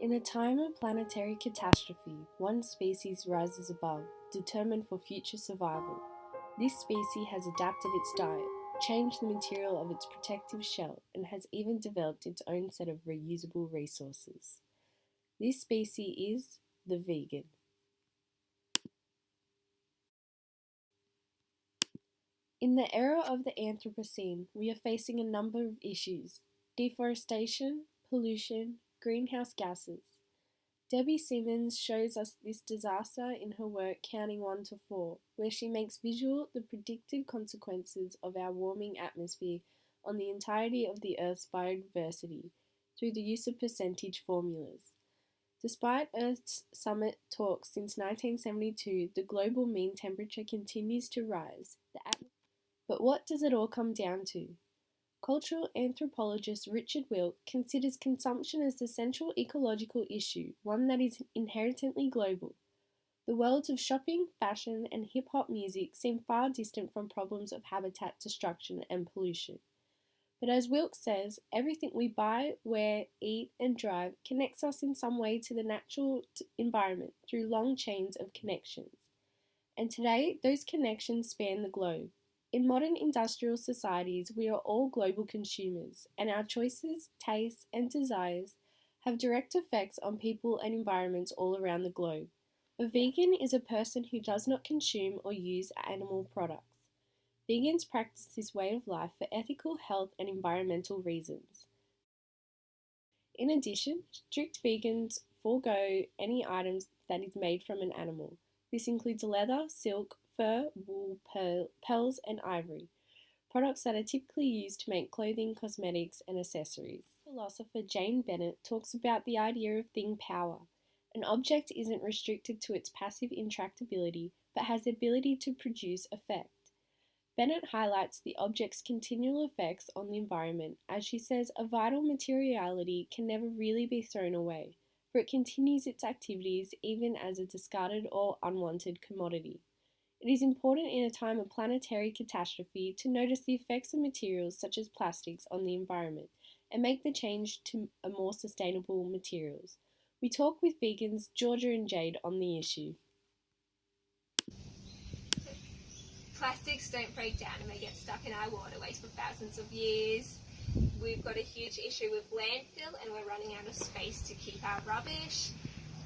In a time of planetary catastrophe, one species rises above, determined for future survival. This species has adapted its diet, changed the material of its protective shell, and has even developed its own set of reusable resources. This species is the vegan. In the era of the Anthropocene, we are facing a number of issues: deforestation, pollution, greenhouse gases. Debbie Simmons shows us this disaster in her work Counting 1 to 4, where she makes visual the predicted consequences of our warming atmosphere on the entirety of the Earth's biodiversity through the use of percentage formulas. Despite Earth's summit talks since 1972, the global mean temperature continues to rise. But what does it all come down to? Cultural anthropologist Richard Wilk considers consumption as the central ecological issue, one that is inherently global. The worlds of shopping, fashion, and hip hop music seem far distant from problems of habitat destruction and pollution. But as Wilk says, everything we buy, wear, eat, and drive connects us in some way to the natural environment through long chains of connections. And today, those connections span the globe. In modern industrial societies, we are all global consumers, and our choices, tastes, and desires have direct effects on people and environments all around the globe. A vegan is a person who does not consume or use animal products. Vegans practice this way of life for ethical, health, and environmental reasons. In addition, strict vegans forego any items that is made from an animal. This includes leather, silk, fur, wool, pearls, and ivory, products that are typically used to make clothing, cosmetics, and accessories. Philosopher Jane Bennett talks about the idea of thing power. An object isn't restricted to its passive intractability, but has the ability to produce effect. Bennett highlights the object's continual effects on the environment, as she says a vital materiality can never really be thrown away, for it continues its activities even as a discarded or unwanted commodity. It is important in a time of planetary catastrophe to notice the effects of materials such as plastics on the environment and make the change to a more sustainable materials. We talk with vegans Georgia and Jade on the issue. Plastics don't break down and they get stuck in our waterways for thousands of years. We've got a huge issue with landfill and we're running out of space to keep our rubbish.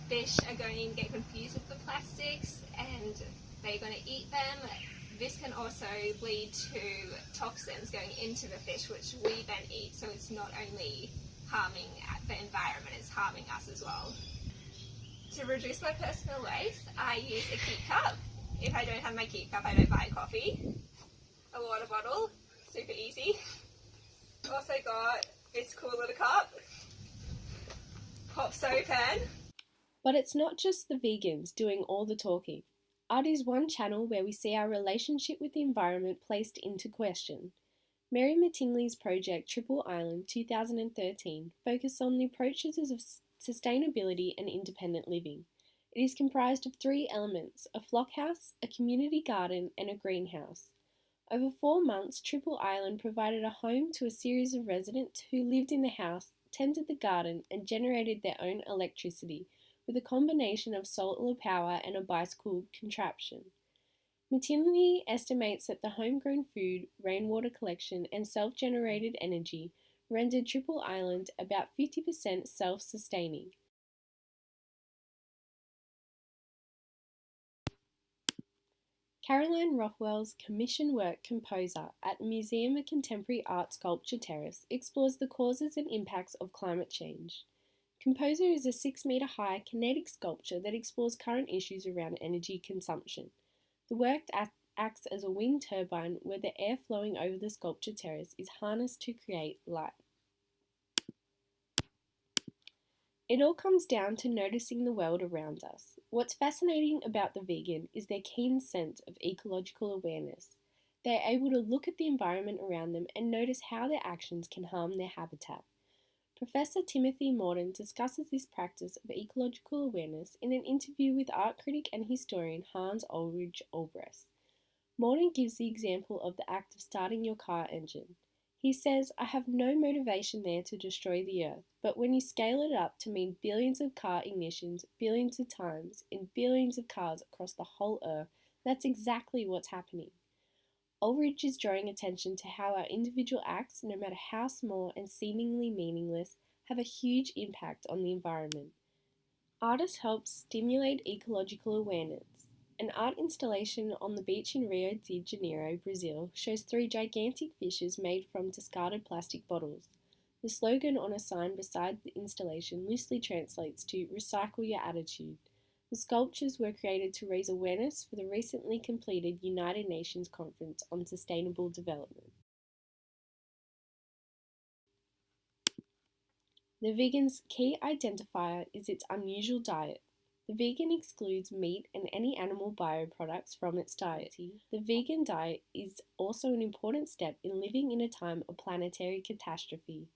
Fish are going to get confused with the plastics and they're going to eat them. This can also lead to toxins going into the fish, which we then eat, so it's not only harming the environment, it's harming us as well. To reduce my personal waste, I use a keep cup. If I don't have my keep cup, I don't buy coffee. A water bottle, super easy. Also got this cool little cup. Pops open. But it's not just the vegans doing all the talking. Art is one channel where we see our relationship with the environment placed into question. Mary Mattingly's project Triple Island 2013 focused on the approaches of sustainability and independent living. It is comprised of 3 elements: a flockhouse, a community garden, and a greenhouse. Over 4 months, Triple Island provided a home to a series of residents who lived in the house, tended the garden, and generated their own electricity with a combination of solar power and a bicycle contraption. Mattingly estimates that the homegrown food, rainwater collection, and self-generated energy rendered Triple Island about 50% self-sustaining. Caroline Rothwell's commission work Composer at the Museum of Contemporary Art Sculpture Terrace explores the causes and impacts of climate change. Composer is a 6-metre high kinetic sculpture that explores current issues around energy consumption. The work acts as a wind turbine where the air flowing over the sculpture terrace is harnessed to create light. It all comes down to noticing the world around us. What's fascinating about the vegan is their keen sense of ecological awareness. They are able to look at the environment around them and notice how their actions can harm their habitat. Professor Timothy Morton discusses this practice of ecological awareness in an interview with art critic and historian Hans Ulrich Albrecht. Morton gives the example of the act of starting your car engine. He says, I have no motivation there to destroy the Earth, but when you scale it up to mean billions of car ignitions, billions of times, in billions of cars across the whole Earth, that's exactly what's happening. Ulrich is drawing attention to how our individual acts, no matter how small and seemingly meaningless, have a huge impact on the environment. Artists help stimulate ecological awareness. An art installation on the beach in Rio de Janeiro, Brazil, shows 3 gigantic fishes made from discarded plastic bottles. The slogan on a sign beside the installation loosely translates to "Recycle your attitude." The sculptures were created to raise awareness for the recently completed United Nations Conference on Sustainable Development. The vegan's key identifier is its unusual diet. The vegan excludes meat and any animal bioproducts from its diet. The vegan diet is also an important step in living in a time of planetary catastrophe.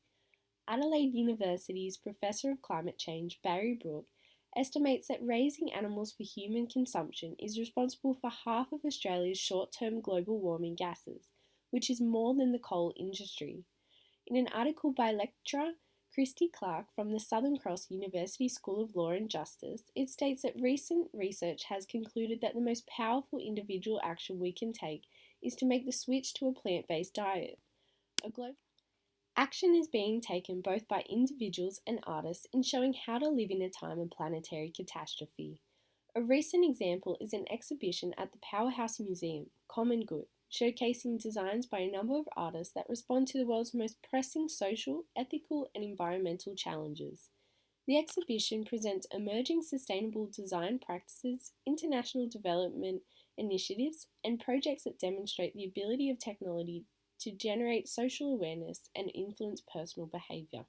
Adelaide University's Professor of Climate Change, Barry Brook, estimates that raising animals for human consumption is responsible for half of Australia's short-term global warming gases, which is more than the coal industry. In an article by lecturer Christy Clark from the Southern Cross University School of Law and Justice, it states that recent research has concluded that the most powerful individual action we can take is to make the switch to a plant-based diet. Action is being taken both by individuals and artists in showing how to live in a time of planetary catastrophe. A recent example is an exhibition at the Powerhouse Museum, Common Good, showcasing designs by a number of artists that respond to the world's most pressing social, ethical, and environmental challenges. The exhibition presents emerging sustainable design practices, international development initiatives, and projects that demonstrate the ability of technology to generate social awareness and influence personal behaviour.